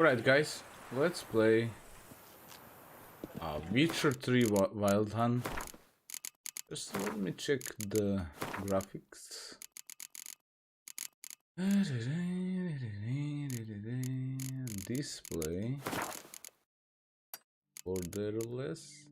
Alright guys, let's play Witcher 3 Wild Hunt. Just let me check the graphics. Display borderless.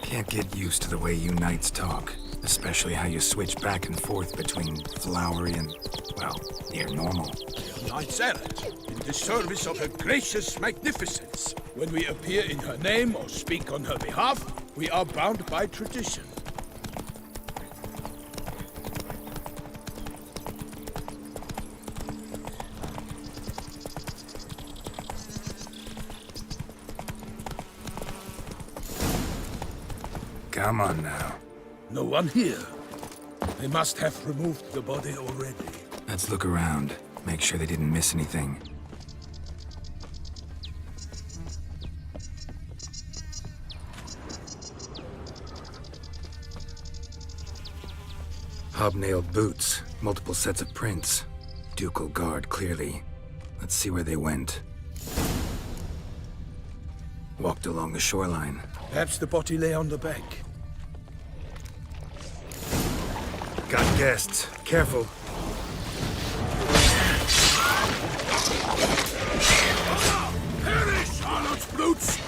Can't get used to the way you knights talk, especially how you switch back and forth between flowery and, well, near normal. Knights errant, in the service of her gracious magnificence. When we appear in her name or speak on her behalf, we are bound by tradition. Come on now. No one here. They must have removed the body already. Let's look around. Make sure they didn't miss anything. Hobnailed boots, multiple sets of prints. Ducal guard, clearly. Let's see where they went. Walked along the shoreline. Perhaps the body lay on the bank. Got guests. Careful. Perish, Harlot's brutes!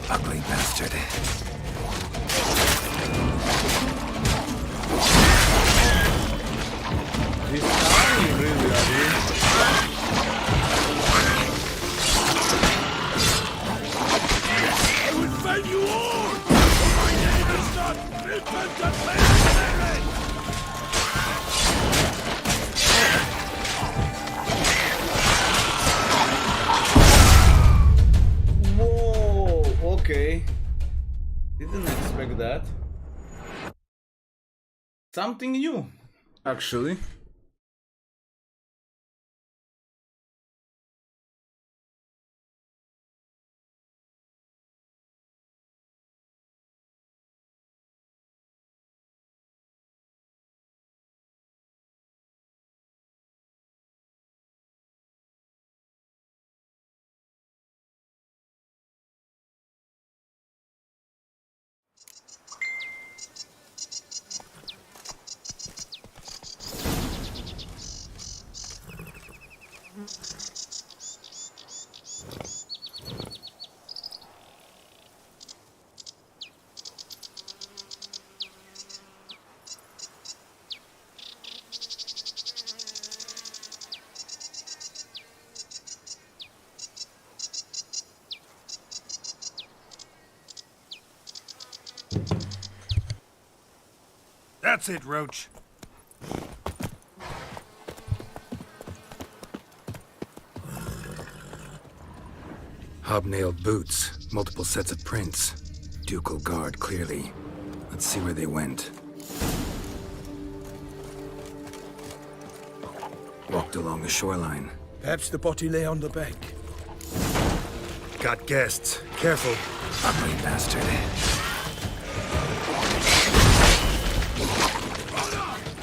Ugly bastard. This time really ugly. I will fell you all! For my name is not Milton the Planet! Whoa, okay. Didn't expect that. Something new, actually. That's it, Roach. Hobnailed boots, multiple sets of prints. Ducal guard, clearly. Let's see where they went. Walked along the shoreline. Perhaps the body lay on the bank. Got guests. Careful. Ugly bastard.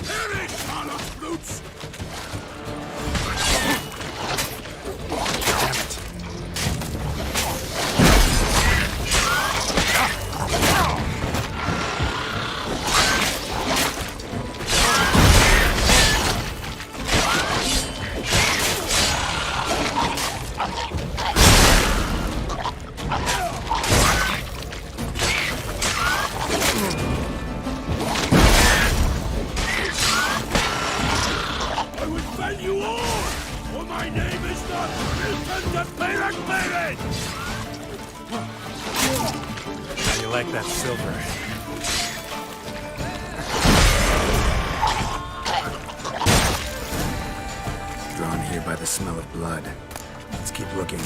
Perish, Harlot's brutes! Damn it. My name is not Milton the Pirate Pirate! How you like that silver? Drawn here by the smell of blood. Let's keep looking.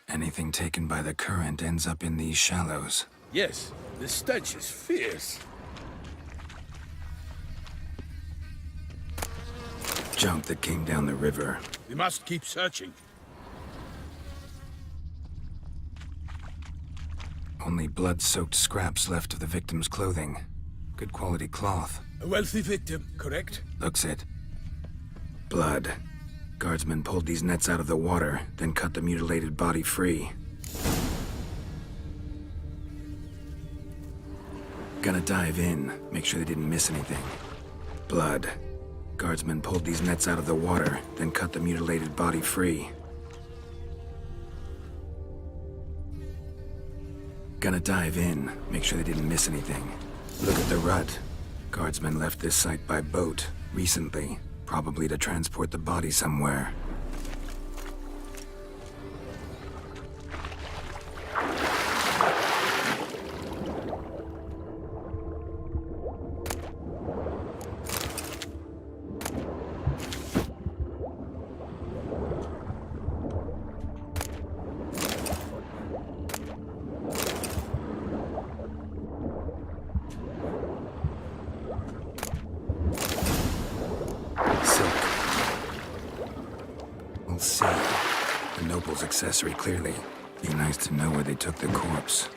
Anything taken by the current ends up in these shallows. Yes, the stench is fierce. Junk that came down the river. We must keep searching. Only blood-soaked scraps left of the victim's clothing. Good quality cloth. A wealthy victim, correct? Looks it. Blood. Guardsmen pulled these nets out of the water, then cut the mutilated body free. Gonna dive in, make sure they didn't miss anything. Blood. Guardsmen pulled these nets out of the water, then cut the mutilated body free. Gonna dive in, make sure they didn't miss anything. Look at the rut. Guardsmen left this site by boat, recently. Probably to transport the body somewhere. We'll see. The noble's accessory, clearly. Be nice to know where they took the corpse.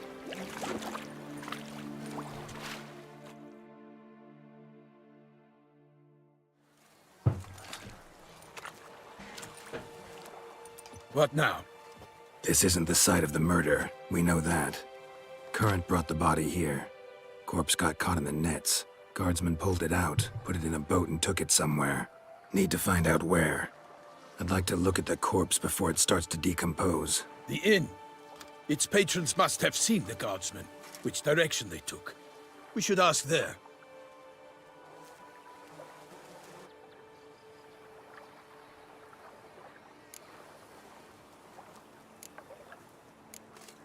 What now? This isn't the site of the murder. We know that. Current brought the body here. Corpse got caught in the nets. Guardsmen pulled it out, put it in a boat and took it somewhere. Need to find out where. I'd like to look at the corpse before it starts to decompose. The inn. Its patrons must have seen the guardsmen, which direction they took. We should ask there.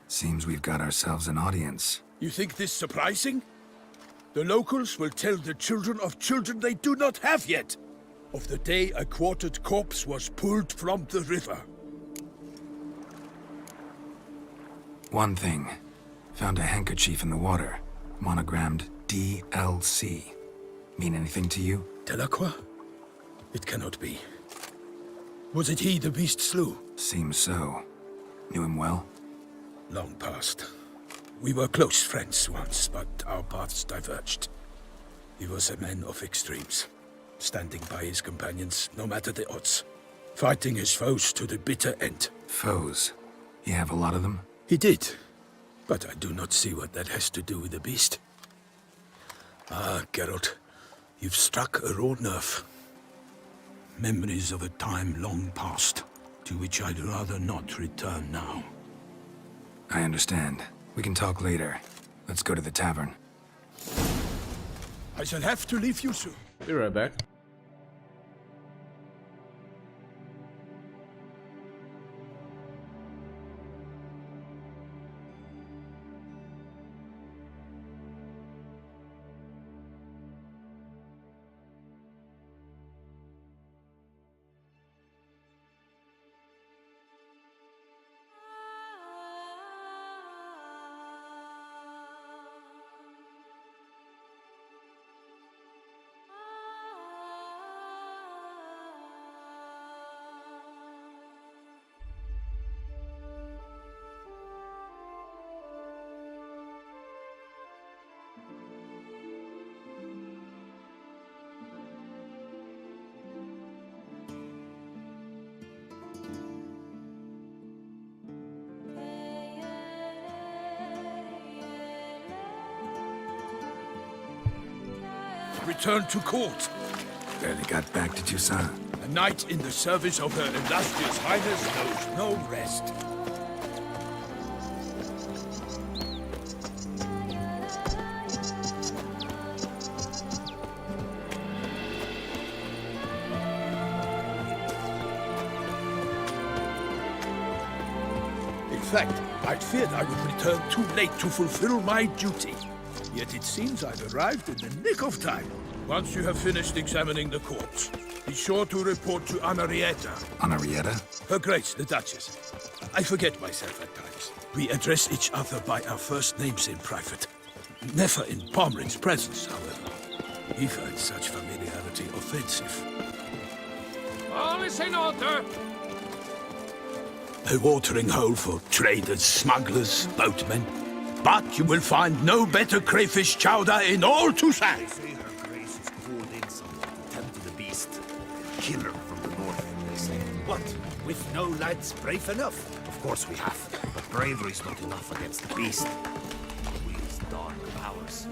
Seems we've got ourselves an audience. You think this surprising? The locals will tell the children of children they do not have yet, of the day a quartered corpse was pulled from the river. One thing. Found a handkerchief in the water. Monogrammed DLC. Mean anything to you? Delacroix? It cannot be. Was it he the beast slew? Seems so. Knew him well? Long past. We were close friends once, but our paths diverged. He was a man of extremes, standing by his companions no matter the odds, fighting his foes to the bitter end. Foes? You have a lot of them? He did, but I do not see what that has to do with the beast. Ah, Geralt, you've struck a raw nerve. Memories of a time long past, to which I'd rather not return now. I understand. We can talk later. Let's go to the tavern. I shall have to leave you soon. Be right back. Return to court. Barely got back to Toussaint. A knight in the service of Her Illustrious Highness knows no rest. In fact, I'd feared I would return too late to fulfill my duty. Yet it seems I've arrived in the nick of time. Once you have finished examining the corpse, be sure to report to Anarietta. Anarietta? Her Grace, the Duchess. I forget myself at times. We address each other by our first names in private. Never in Pomrin's presence, however. He finds such familiarity offensive. All is in order. A watering hole for traders, smugglers, boatmen. But you will find no better crayfish chowder in all Toussaint. Say her grace is called in someone to tend to the beast. Killer from the north, they say. What? With no lads brave enough? Of course we have. But bravery's not enough against the beast. It wields dark powers.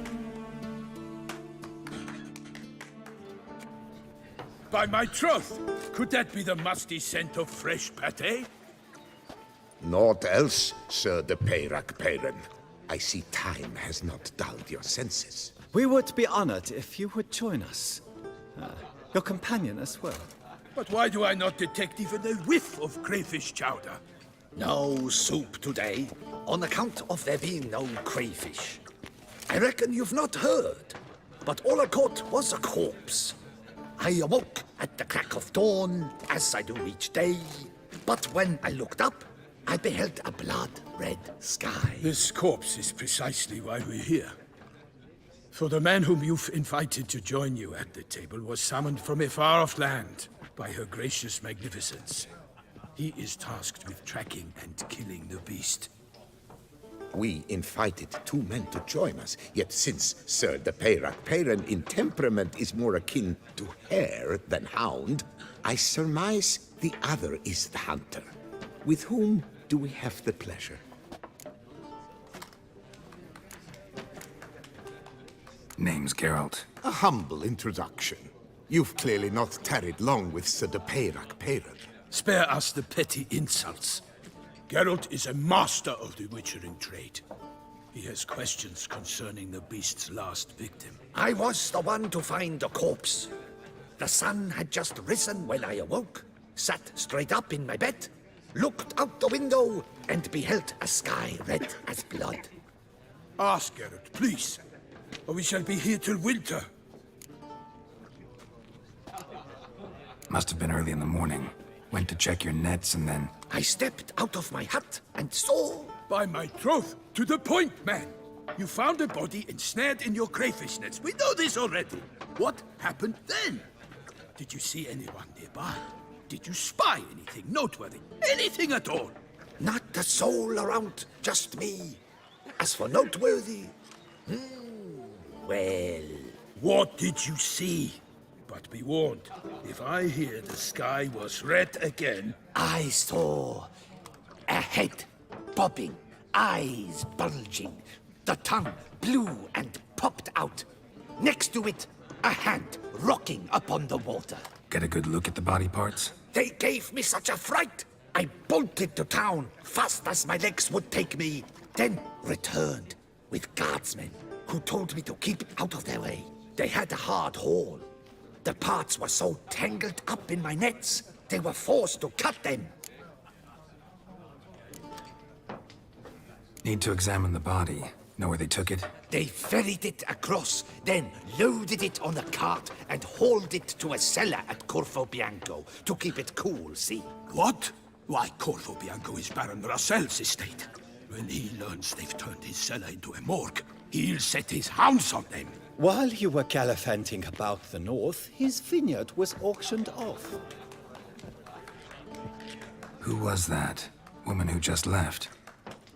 By my troth, could that be the musty scent of fresh pate? Naught else, Sir de Peyrac Peyran. I see time has not dulled your senses. We would be honored if you would join us. Your companion as well. But why do I not detect even a whiff of crayfish chowder? No soup today, on account of there being no crayfish. I reckon you've not heard, but all I caught was a corpse. I awoke at the crack of dawn, as I do each day, but when I looked up, I beheld a blood-red sky. This corpse is precisely why we're here. For the man whom you've invited to join you at the table was summoned from a far-off land by her gracious magnificence. He is tasked with tracking and killing the beast. We invited 2 men to join us, yet since Sir de Peyrac Peyran in temperament is more akin to hare than hound, I surmise the other is the hunter. With whom do we have the pleasure? Name's Geralt. A humble introduction. You've clearly not tarried long with Sir de Peyrac Peyran. Spare us the petty insults. Geralt is a master of the witchering trade. He has questions concerning the beast's last victim. I was the one to find the corpse. The sun had just risen when I awoke, sat straight up in my bed, looked out the window, and beheld a sky red as blood. Ask Geralt, please, or we shall be here till winter. Must have been early in the morning. Went to check your nets and then... I stepped out of my hut and saw... By my troth, to the point, man. You found a body ensnared in your crayfish nets. We know this already. What happened then? Did you see anyone nearby? Did you spy anything noteworthy? Anything at all? Not a soul around, just me. As for noteworthy... well... What did you see? But be warned, if I hear the sky was red again... I saw a head bobbing, eyes bulging, the tongue blue and popped out. Next to it, a hand rocking upon the water. Get a good look at the body parts? They gave me such a fright. I bolted to town fast as my legs would take me, then returned with guardsmen who told me to keep out of their way. They had a hard haul. The parts were so tangled up in my nets, they were forced to cut them. Need to examine the body. Know where they took it? They ferried it across, then loaded it on a cart and hauled it to a cellar at Corvo Bianco to keep it cool, see? What? Why, Corvo Bianco is Baron Russell's estate. When he learns they've turned his cellar into a morgue, he'll set his hounds on them. While you were gallivanting about the north, his vineyard was auctioned off. Who was that? Woman who just left.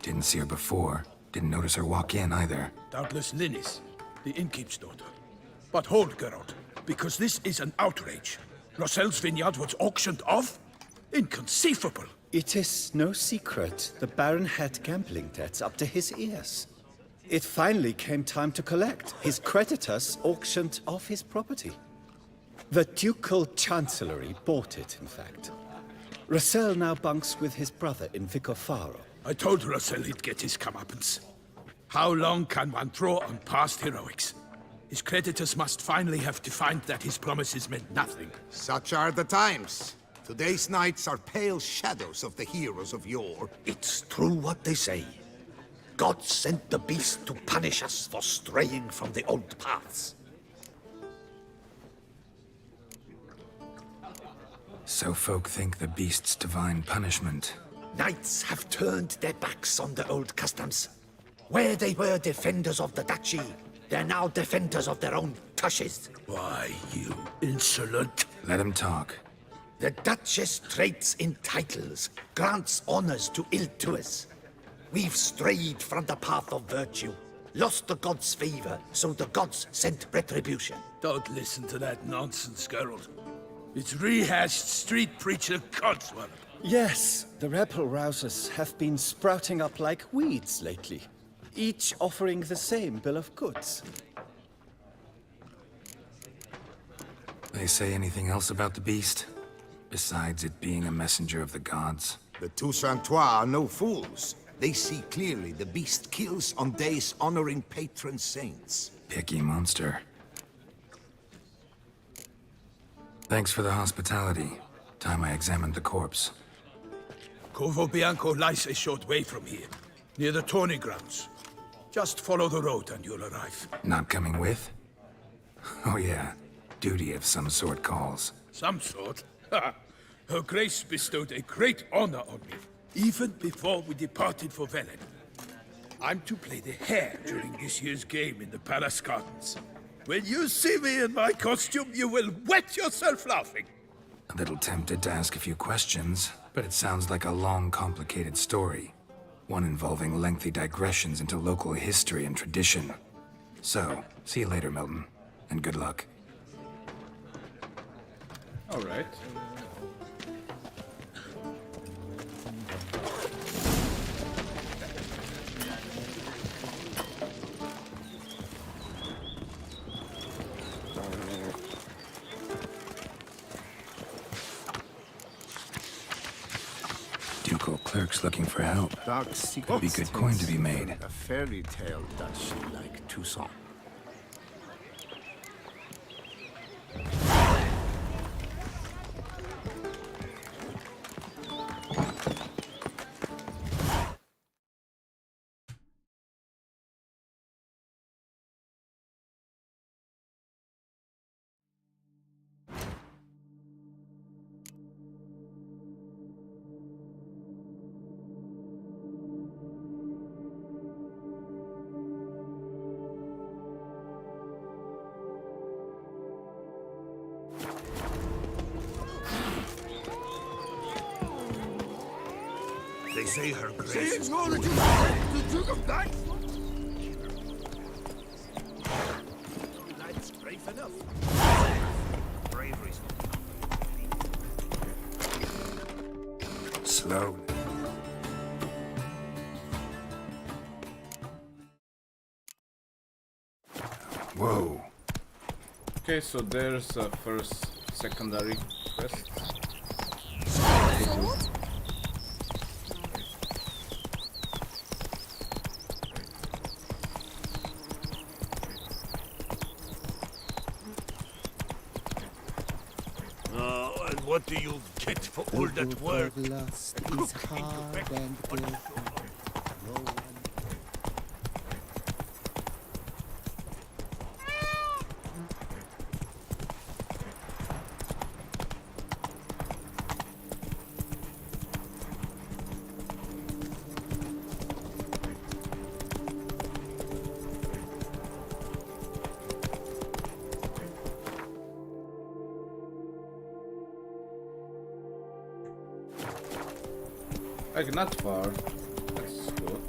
Didn't see her before. Didn't notice her walk in either. Doubtless Linnis, the innkeep's daughter. But hold, Geralt, because this is an outrage. Russell's vineyard was auctioned off? Inconceivable. It is no secret the Baron had gambling debts up to his ears. It finally came time to collect. His creditors auctioned off his property. The Ducal Chancellery bought it, in fact. Russell now bunks with his brother in Vicofaro. I told Russell he'd get his comeuppance. How long can one throw on past heroics? His creditors must finally have to find that his promises meant nothing. Such are the times. Today's knights are pale shadows of the heroes of yore. It's true what they say. God sent the beast to punish us for straying from the old paths. So folk think the beast's divine punishment. Knights have turned their backs on the old customs. Where they were defenders of the duchy, they're now defenders of their own tushes. Why, you insolent... Let him talk. The Duchess trades in titles, grants honors to ill-doers. We've strayed from the path of virtue, lost the gods' favor, so the gods sent retribution. Don't listen to that nonsense, Geralt. It's rehashed street preacher codswallop. Yes, the rebel rousers have been sprouting up like weeds lately, each offering the same bill of goods. They say anything else about the beast? Besides it being a messenger of the gods? The Toussaintois are no fools. They see clearly the beast kills on days honoring patron saints. Picky monster. Thanks for the hospitality. Time I examined the corpse. Corvo Bianco lies a short way from here, near the tourney grounds. Just follow the road and you'll arrive. Not coming with? Oh yeah, duty of some sort calls. Some sort? Ha! Her Grace bestowed a great honor on me, even before we departed for Velen. I'm to play the hare during this year's game in the palace gardens. When you see me in my costume, you will wet yourself laughing. A little tempted to ask a few questions, but it sounds like a long, complicated story. One involving lengthy digressions into local history and tradition. So, see you later, Milton, and good luck. All right. Ducal clerk's looking for help. Dark Could secrets be good coin to be made. A fairy tale, does she, like Toussaint? They say her grace is The Duke of Knights! Knights brave enough. bravery. Slow. Whoa. Okay, so there's a first secondary quest. And what do you get for all that work? Lust is hard and careful. No one Like, not far. That's good.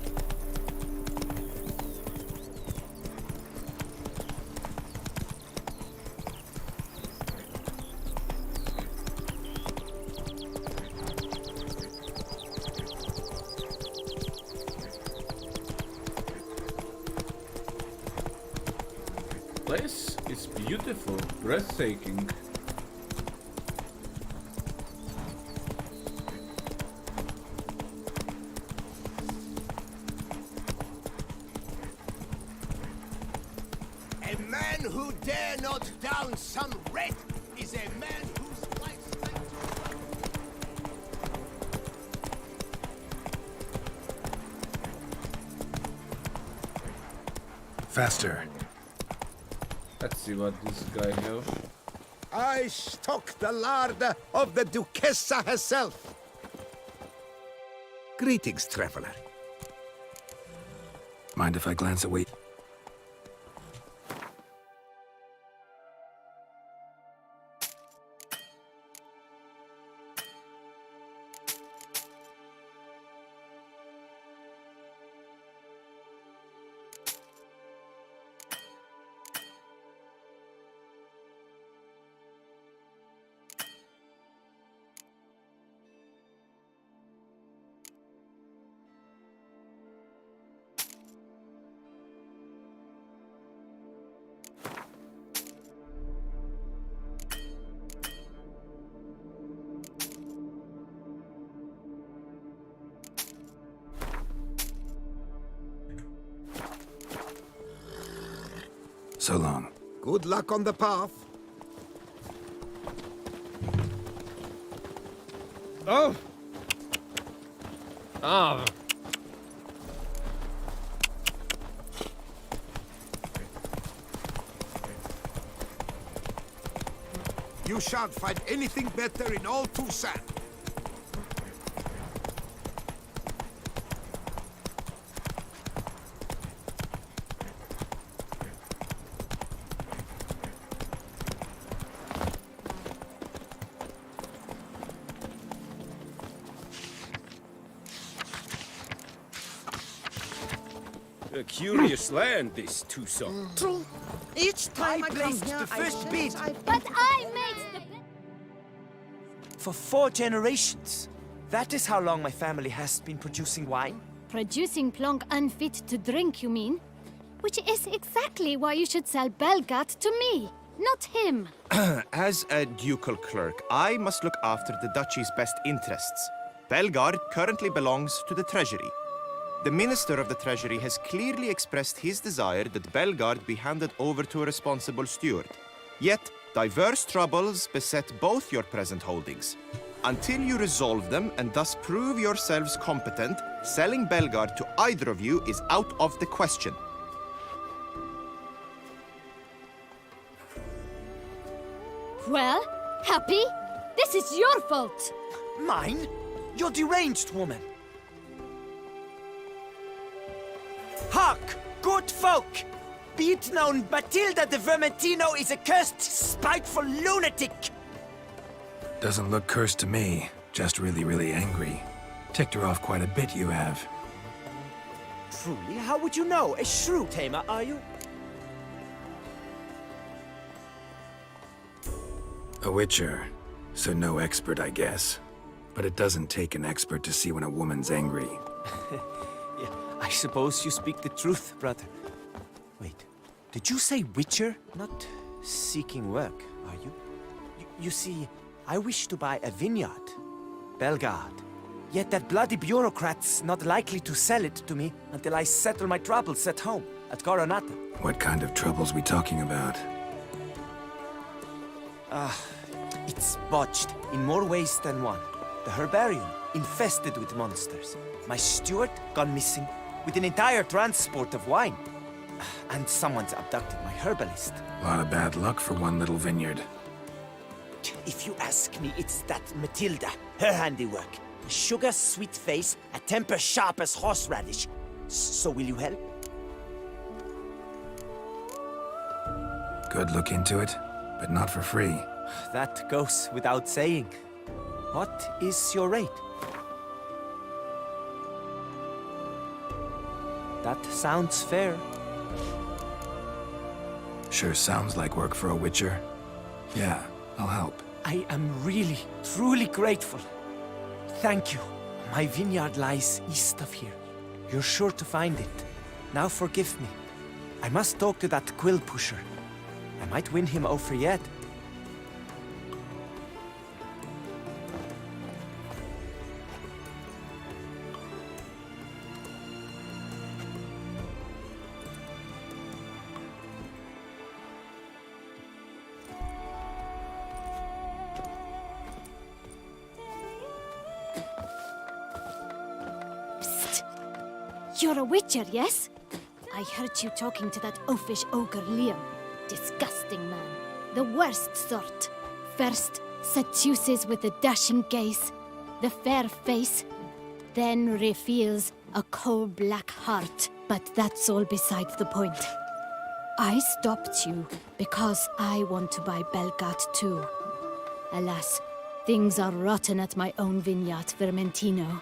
Place is beautiful, breathtaking. A man who dare not down some red is a man whose life's like to... Faster. Let's see what this guy has. I stock the larder of the Duchessa herself. Greetings, traveler. Mind if I glance away? So long. Good luck on the path. Oh! Ah! You shan't find anything better in all Toussaint. A curious land, this Tucson. True. Each time I come here, the first bid. But I made the... For 4 generations. That is how long my family has been producing wine. Producing plonk unfit to drink, you mean? Which is exactly why you should sell Belgard to me, not him. As a ducal clerk, I must look after the duchy's best interests. Belgard currently belongs to the treasury. The Minister of the Treasury has clearly expressed his desire that Belgard be handed over to a responsible steward. Yet, diverse troubles beset both your present holdings. Until you resolve them and thus prove yourselves competent, selling Belgard to either of you is out of the question. Well, Happy, this is your fault. Mine? You're deranged, woman. Hark, good folk! Be it known, Matilda de Vermentino is a cursed, spiteful lunatic! Doesn't look cursed to me. Just really, really angry. Ticked her off quite a bit, you have. Truly, how would you know? A shrew tamer, are you? A witcher. So no expert, I guess. But it doesn't take an expert to see when a woman's angry. Yeah, I suppose you speak the truth, brother. Wait, did you say witcher? Not seeking work, are you? You see, I wish to buy a vineyard. Belgard. Yet that bloody bureaucrat's not likely to sell it to me until I settle my troubles at home, at Coronata. What kind of troubles we talking about? It's botched in more ways than one. The herbarium, infested with monsters. My steward, gone missing, with an entire transport of wine. And someone's abducted my herbalist. A lot of bad luck for one little vineyard. If you ask me, it's that Matilda, her handiwork. A sugar-sweet face, a temper sharp as horseradish. So will you help? Could look into it, but not for free. That goes without saying. What is your rate? That sounds fair. Sure sounds like work for a witcher. Yeah, I'll help. I am really, truly grateful. Thank you. My vineyard lies east of here. You're sure to find it. Now forgive me. I must talk to that quill pusher. I might win him over yet. You're a witcher, yes? I heard you talking to that oafish ogre Liam. Disgusting man. The worst sort. First, seduces with a dashing gaze, the fair face, then reveals a coal-black heart. But that's all beside the point. I stopped you because I want to buy Belgard too. Alas, things are rotten at my own vineyard, Vermentino.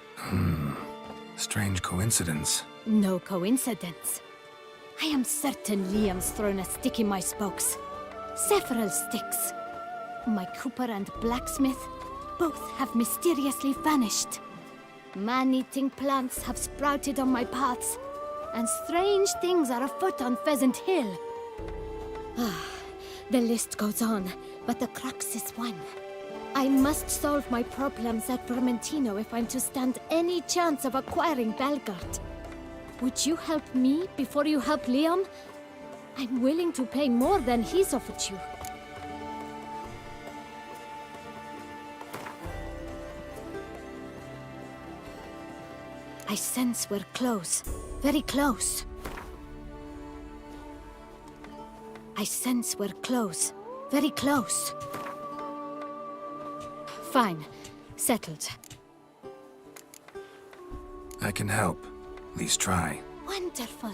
Strange coincidence. No coincidence. I am certain Liam's thrown a stick in my spokes. Several sticks. My cooper and blacksmith both have mysteriously vanished. Man-eating plants have sprouted on my paths, and strange things are afoot on Pheasant Hill. The list goes on, but the crux is one. I must solve my problems at Vermentino if I'm to stand any chance of acquiring Belgard. Would you help me before you help Liam? I'm willing to pay more than he's offered you. I sense we're close. Very close. I sense we're close. Very close. Fine. Settled. I can help. At least try. Wonderful.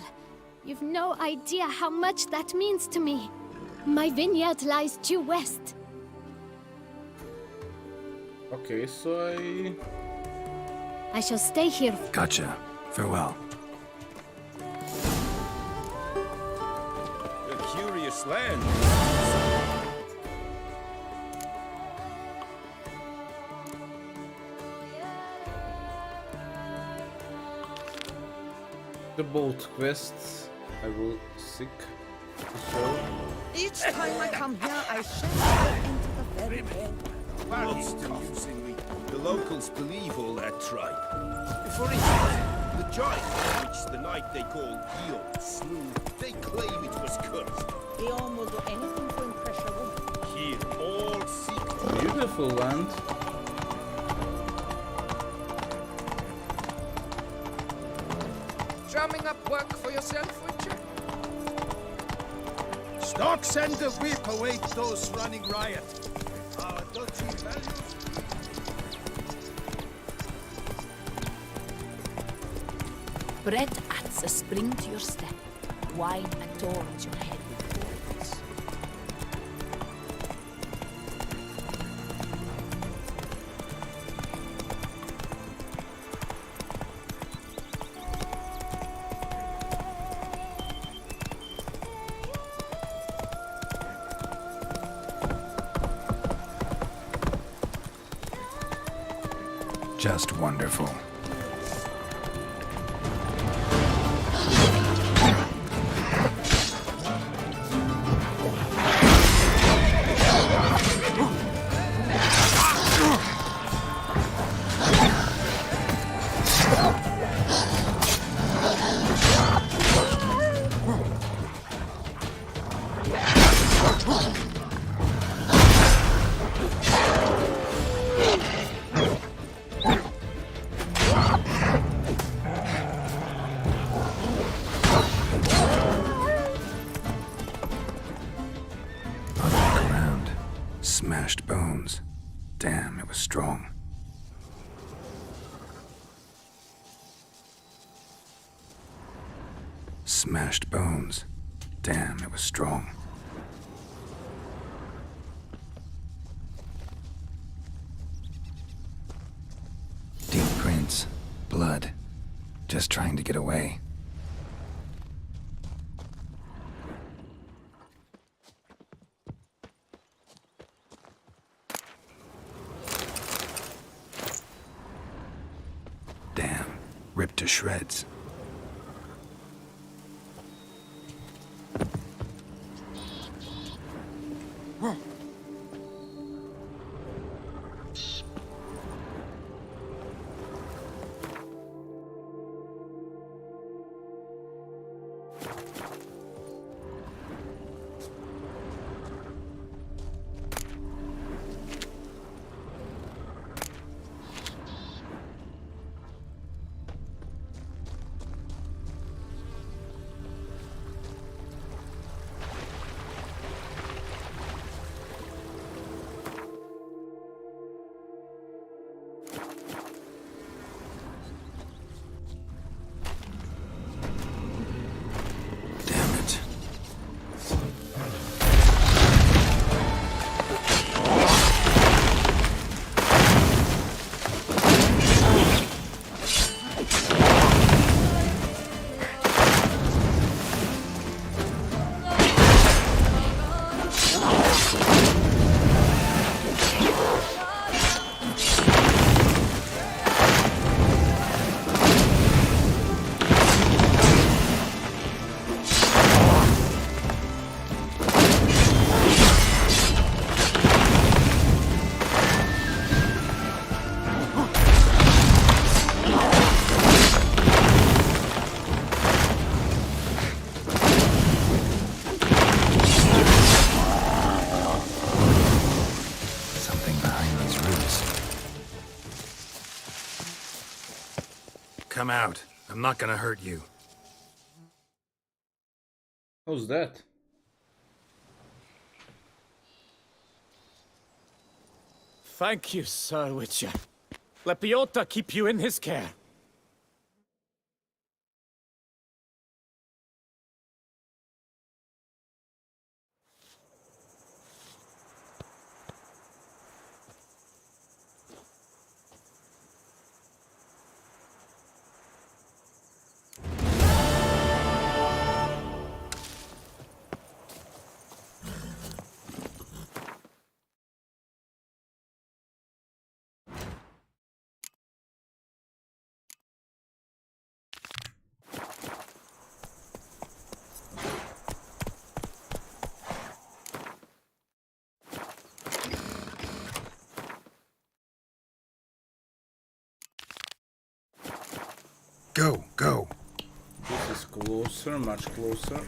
You've no idea how much that means to me. My vineyard lies due west. Okay, so I shall stay here. Gotcha. Farewell. A curious land. the boat quests I will seek to solve. Each time I come here, I shall get into the very bed. What's amusing me? The locals believe all that tribe. For instance, the giant, which the knight they call Eon slew, they claim it was cursed. Eon will do anything to impress a woman. Here, all seek Beautiful land. Drumming up work for yourself, Witcher? Stocks and the whip await those running riot. Don't you value? Bread adds a spring to your step. Wine adorns your head with gold. Just wonderful. Smashed bones. Damn, it was strong. Smashed bones. Damn, it was strong. Deep prints. Blood. Just trying to get away. Damn, ripped to shreds. Come out. I'm not gonna hurt you. Who's that? Thank you, Sir Witcher. Let Biota keep you in his care. Go, go. This is closer, much closer.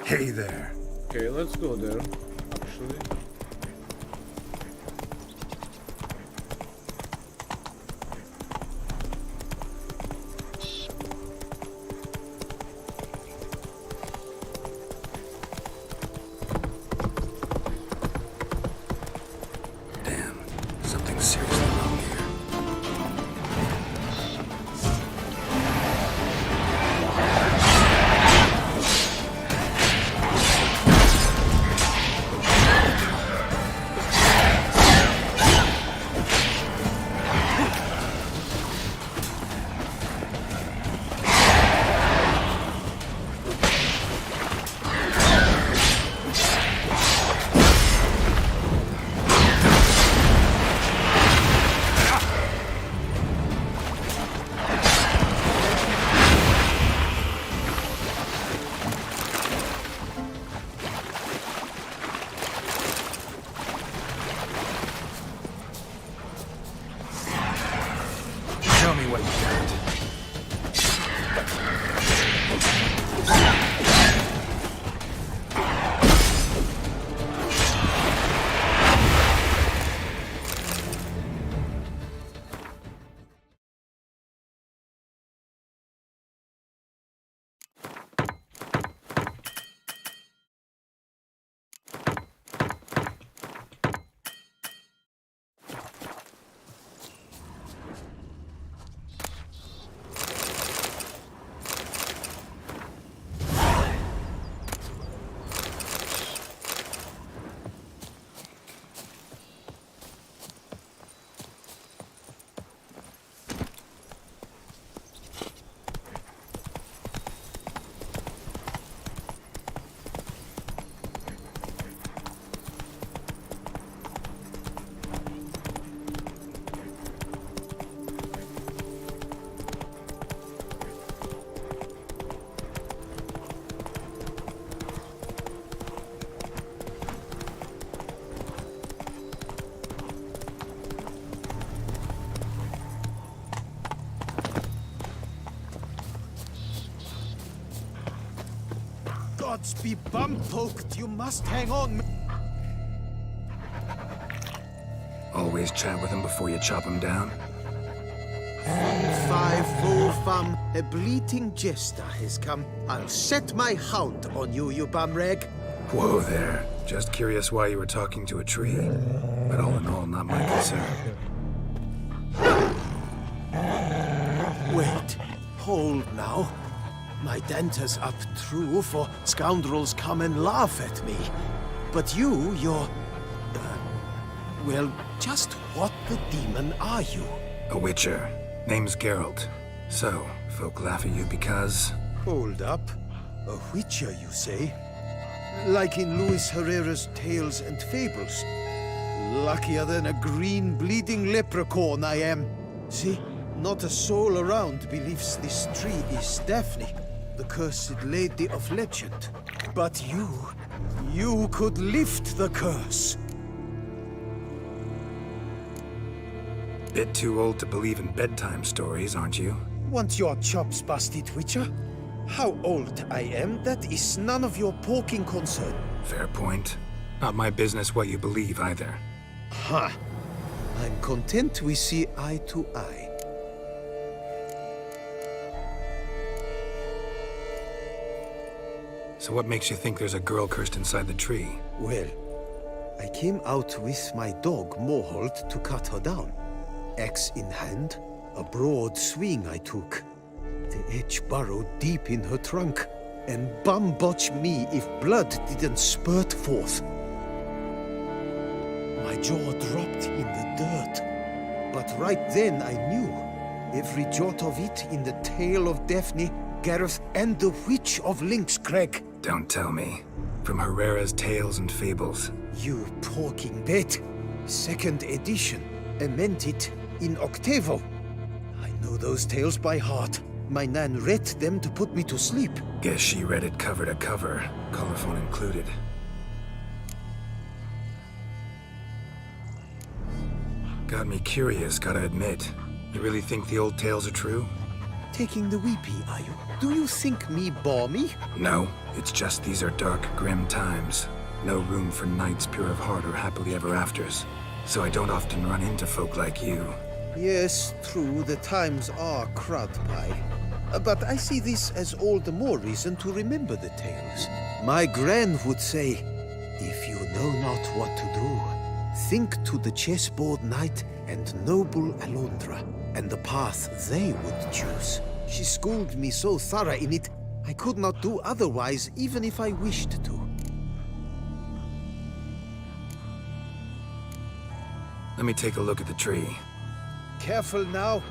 Hey there. Okay, let's go there, actually. Damn, something's seriously wrong here. Show me what you got. gods be bum-poked, you must hang on. Always chat with him before you chop him down? 5-4 fam, a bleating jester has come. I'll set my hound on you, you bumrag. Whoa there. Just curious why you were talking to a tree. But all in all, not my concern. Wait, hold now. My denter's up true, for scoundrels come and laugh at me. But you're... well, just what the demon are you? A witcher. Name's Geralt. So, folk laugh at you because... Hold up. A witcher, you say? Like in Luis Herrera's Tales and Fables. Luckier than a green bleeding leprechaun I am. See, not a soul around believes this tree is Daphne, the cursed lady of legend. But you could lift the curse. Bit too old to believe in bedtime stories, aren't you? Want your chops busted, Witcher? How old I am, that is none of your poking concern. Fair point. Not my business what you believe either. Ha! I'm content we see eye to eye. So what makes you think there's a girl cursed inside the tree? Well, I came out with my dog, Moholt, to cut her down. Axe in hand, a broad swing I took. The edge burrowed deep in her trunk, and bum-botch me if blood didn't spurt forth. My jaw dropped in the dirt, but right then I knew. Every jot of it in the tale of Daphne, Gareth, and the Witch of Lynxcrag. Don't tell me. From Herrera's Tales and Fables. You talking bet. 2nd edition, amended in octavo. I know those tales by heart. My nan read them to put me to sleep. Guess she read it cover to cover, colophon included. Got me curious, gotta admit. You really think the old tales are true? Taking the weepy, are you? Do you think me balmy? No, it's just these are dark, grim times. No room for knights pure of heart or happily ever afters. So I don't often run into folk like you. Yes, true, the times are crud by. But I see this as all the more reason to remember the tales. My gran would say, if you know not what to do, think to the chessboard knight and noble Alondra, and the path they would choose. She schooled me so thorough in it, I could not do otherwise even if I wished to. Let me take a look at the tree. Careful now.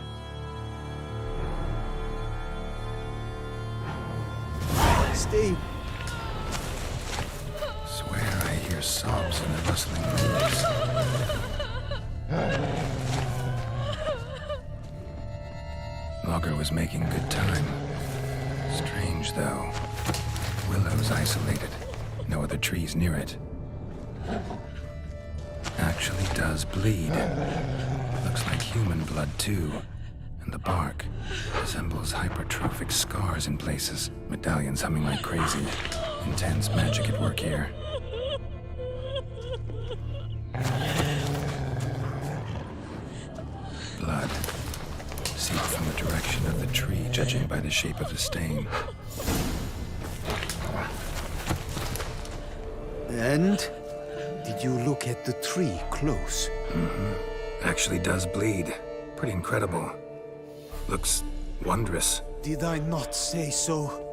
Stay. Swear I hear sobs in the rustling leaves. Logger was making good time. Strange, though. Willow's isolated. No other trees near it. Actually does bleed. Looks like human blood, too. And the bark resembles hypertrophic scars in places. Medallions humming like crazy. Intense magic at work here. Blood. Seep from the direction of the tree, judging by the shape of the stain. And? Did you look at the tree close? Mm-hmm. Actually does bleed. Pretty incredible. Looks wondrous. Did I not say so?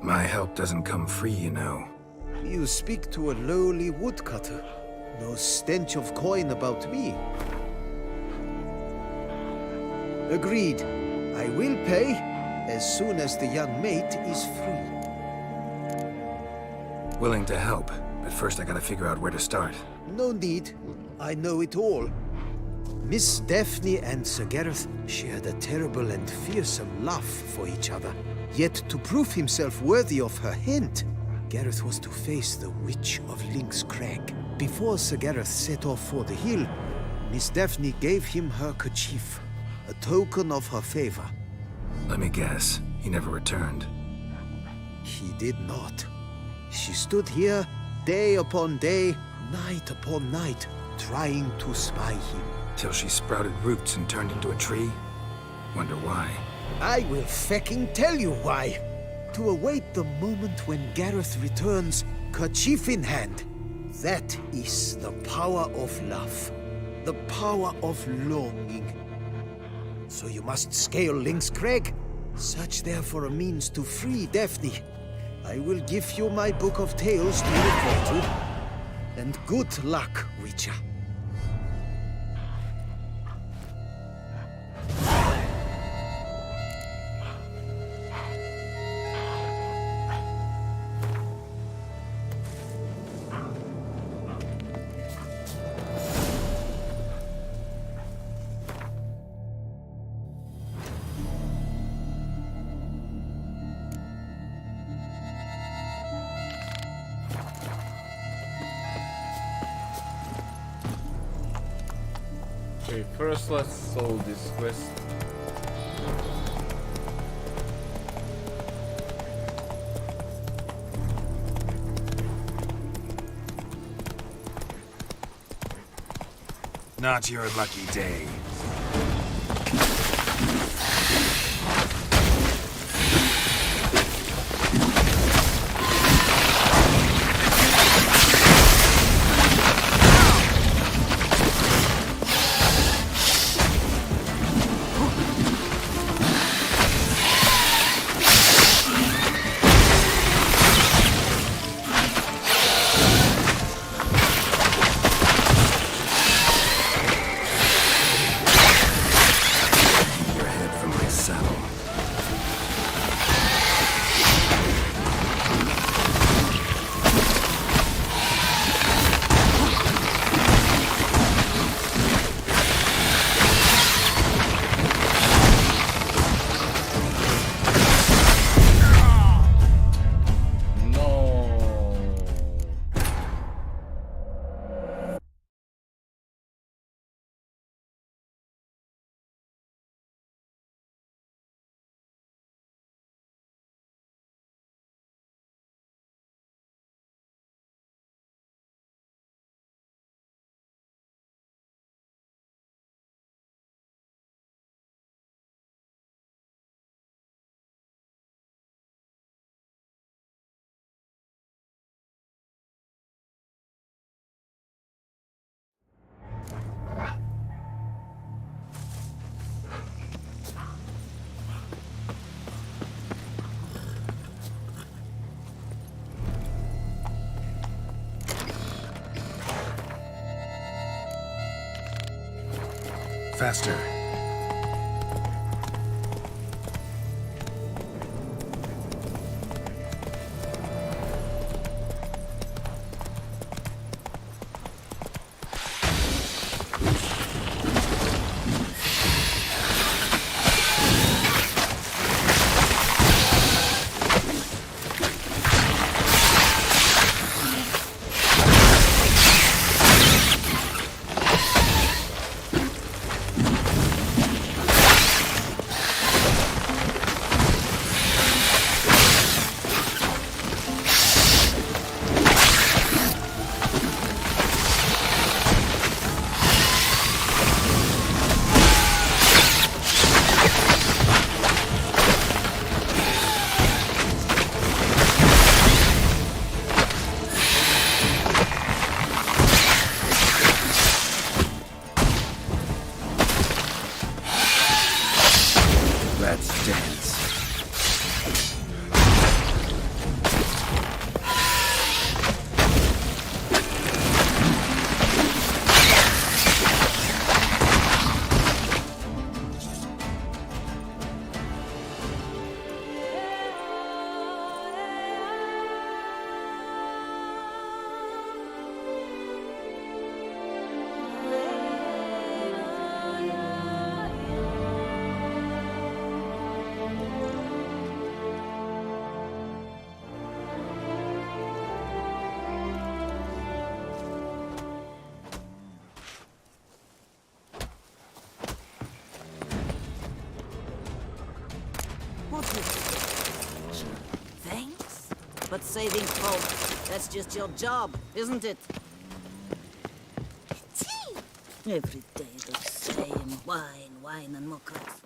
My help doesn't come free, you know. You speak to a lowly woodcutter. No stench of coin about me. Agreed. I will pay as soon as the young mate is free. Willing to help, but first I gotta figure out where to start. No need. I know it all. Miss Daphne and Sir Gareth shared a terrible and fearsome love for each other. Yet to prove himself worthy of her hand, Gareth was to face the Witch of Lynxcrag. Before Sir Gareth set off for the hill, Miss Daphne gave him her kerchief, a token of her favor. Let me guess. He never returned. He did not. She stood here day upon day, night upon night, trying to spy him. Till she sprouted roots and turned into a tree? Wonder why. I will fecking tell you why. To await the moment when Gareth returns, kerchief in hand. That is the power of love. The power of longing. So you must scale Lynx Crag. Search there for a means to free Daphne. I will give you my book of tales to refer to. And good luck, Witcher. Okay, first let's solve this quest. Not your lucky day. Faster. but saving folk. That's just your job, isn't it? Every day the same. Wine, wine, and more cracks.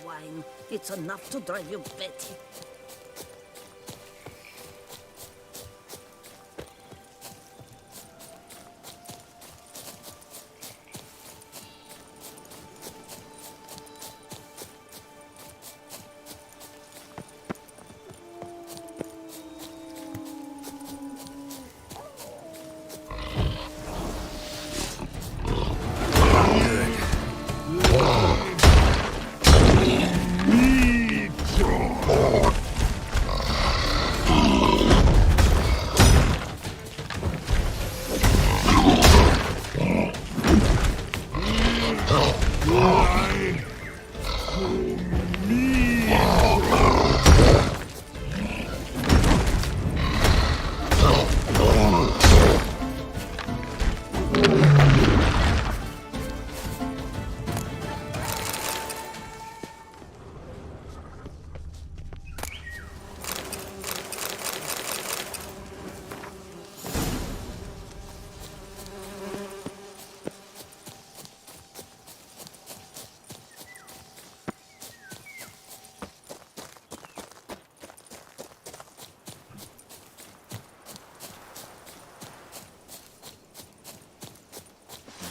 Wine. It's enough to drive you batty.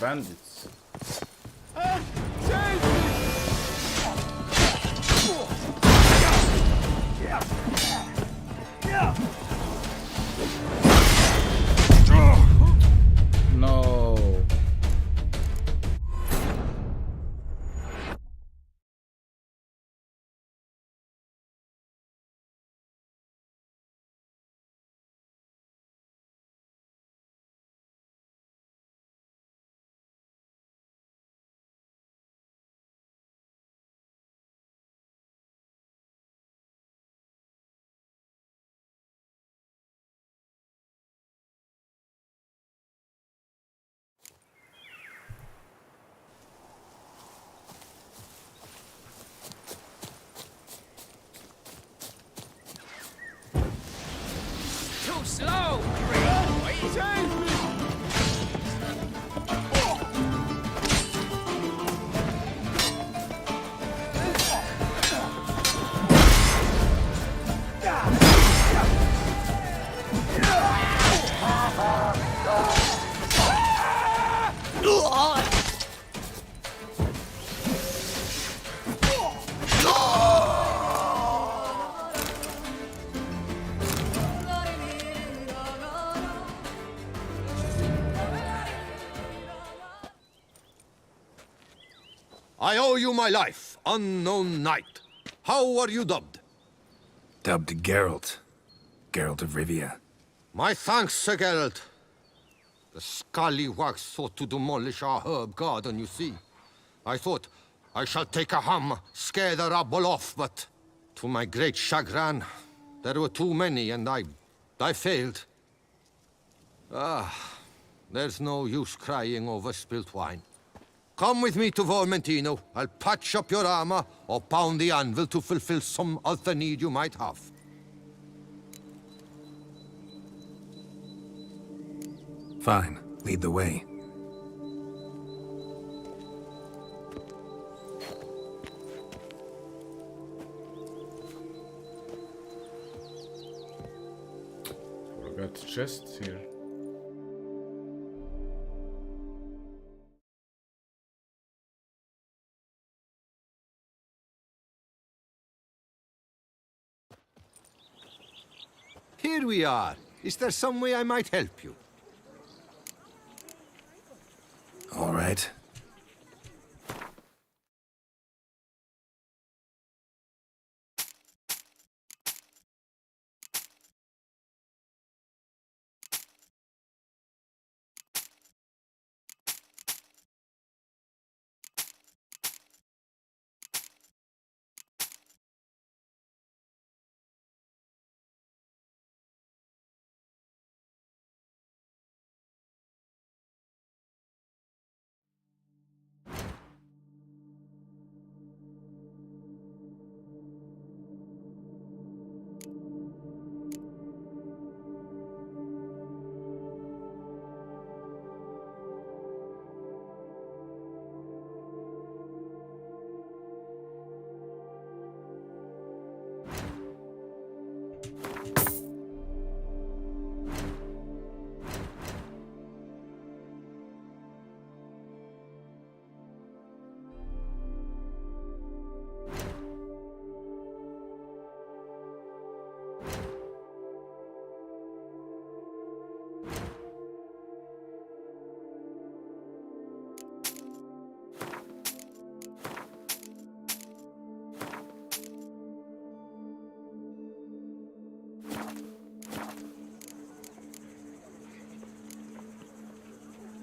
Bandits. No. Too slow! I owe you my life, unknown knight. How are you dubbed? Dubbed Geralt. Geralt of Rivia. My thanks, Sir Geralt. The scallywags thought to demolish our herb garden, you see. I thought, I shall take a hammer, scare the rabble off, but to my great chagrin, there were too many, and I failed. There's no use crying over spilt wine. Come with me to Vermentino. I'll patch up your armor or pound the anvil to fulfill some other need you might have. Fine. Lead the way. Forgot chests here. Here we are. Is there some way I might help you? All right.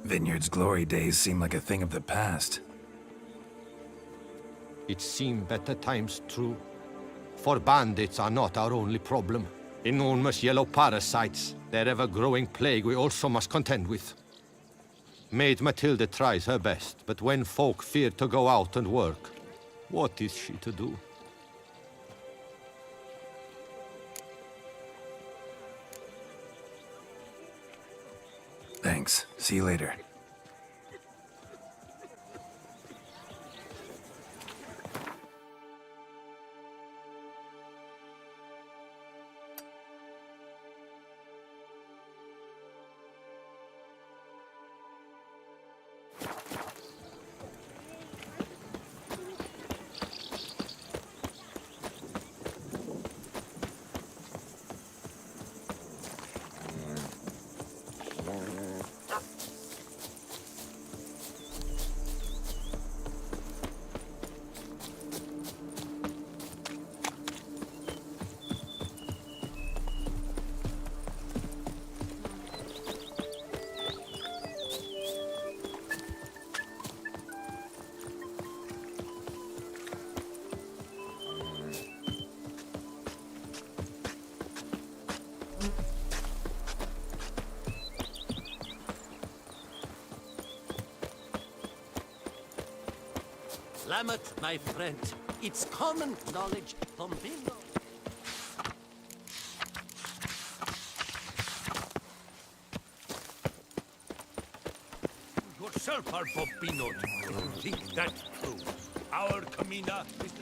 Vineyard's glory days seem like a thing of the past. It seemed better times, true. For bandits are not our only problem. Enormous yellow parasites, their ever-growing plague we also must contend with. Maid Matilda tries her best, but when folk fear to go out and work, what is she to do? Thanks. See you later. Lamet, my friend, it's common knowledge from below. Yourself are Bobbino. You think that's true? Our Camina is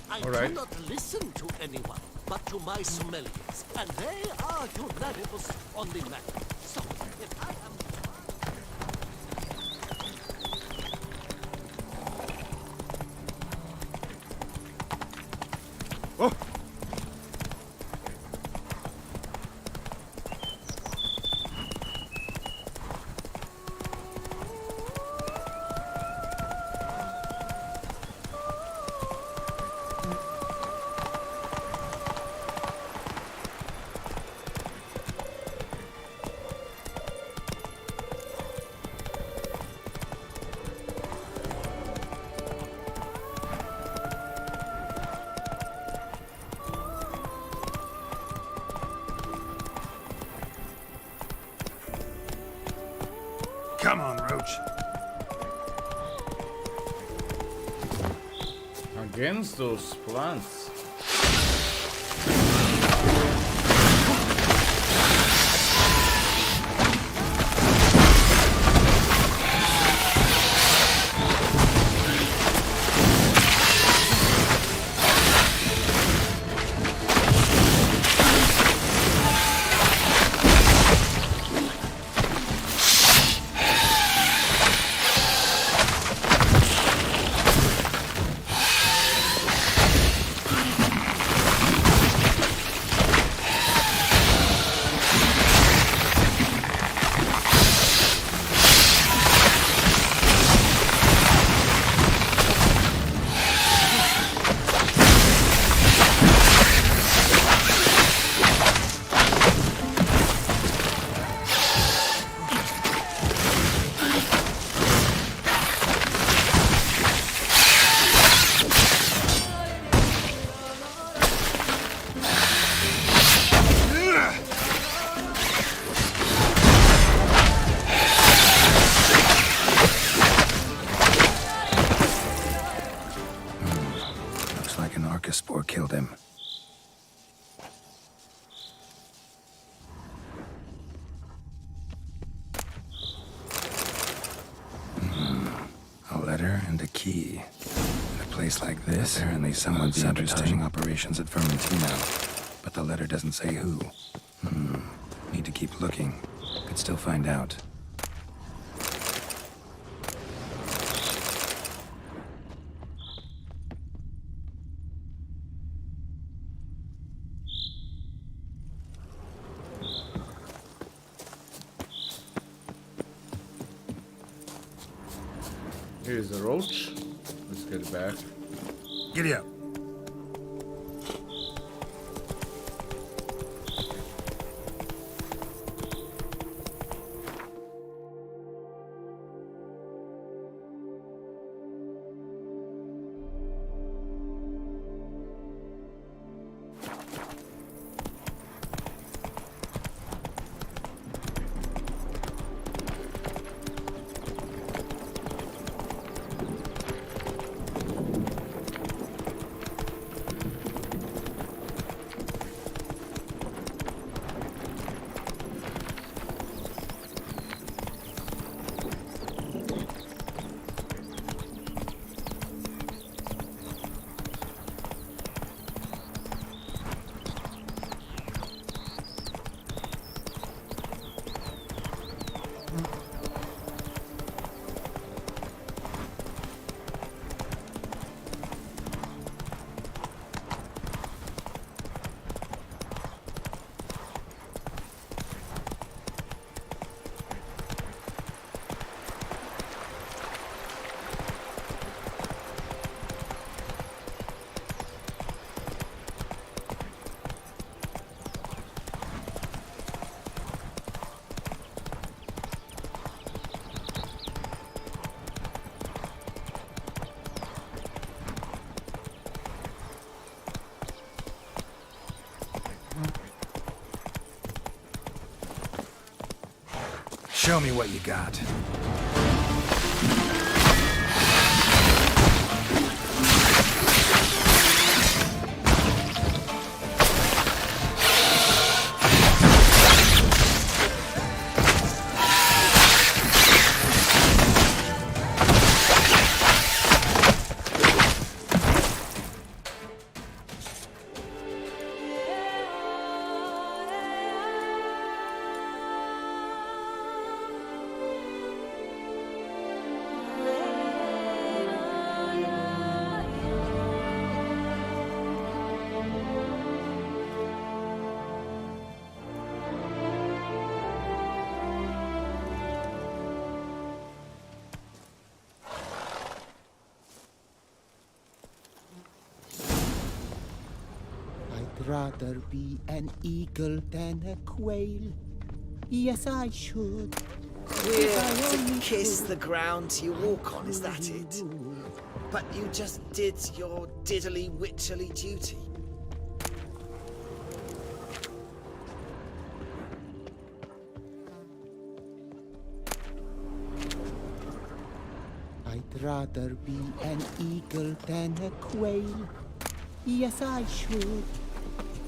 I All right. do not listen to anyone, but to my sommeliers, and they are unanimous on the matter. So, if I am... Come on, Roach. Against those plants. Looks like an Archospore killed him. A letter and a key. In a place like this, apparently someone's sabotaging operations at Vermentino. But the letter doesn't say who. Need to keep looking. Could still find out. Here's the roach. Let's get it back. Giddy up. Show me what you got. I'd rather be an eagle than a quail. Yes, I should. To kiss the ground you walk on, is that it? But you just did your diddly witcherly duty. I'd rather be an eagle than a quail. Yes, I should.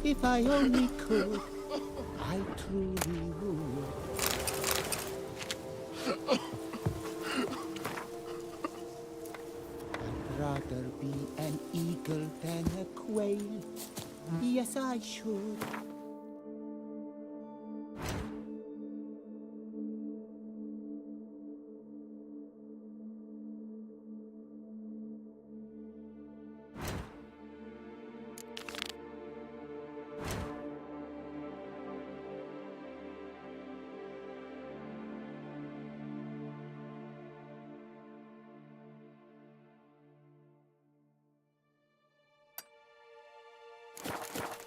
If I only could, I truly would. I'd rather be an eagle than a quail. Yes, I should.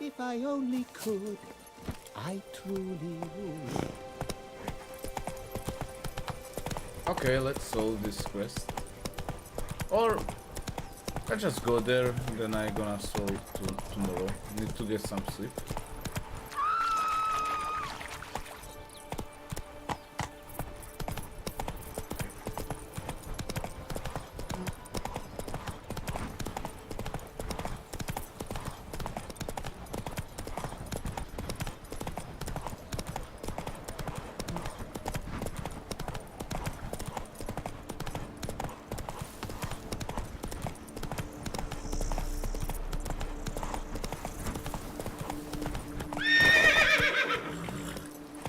If I only could, I truly would. Okay, let's solve this quest. Or I just go there, then I gonna solve tomorrow. Need to get some sleep.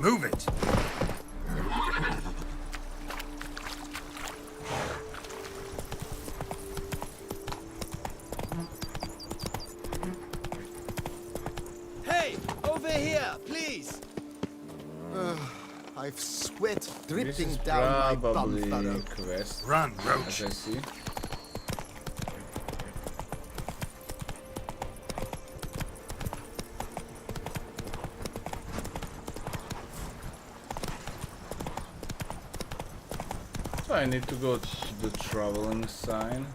Move it! Hey, over here, please. I've sweat This dripping is down my bum probably furrow. quest. Run, Roach. As I see. So I need to go to the traveling sign.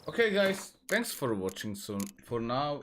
Okay guys, thanks for watching. So for now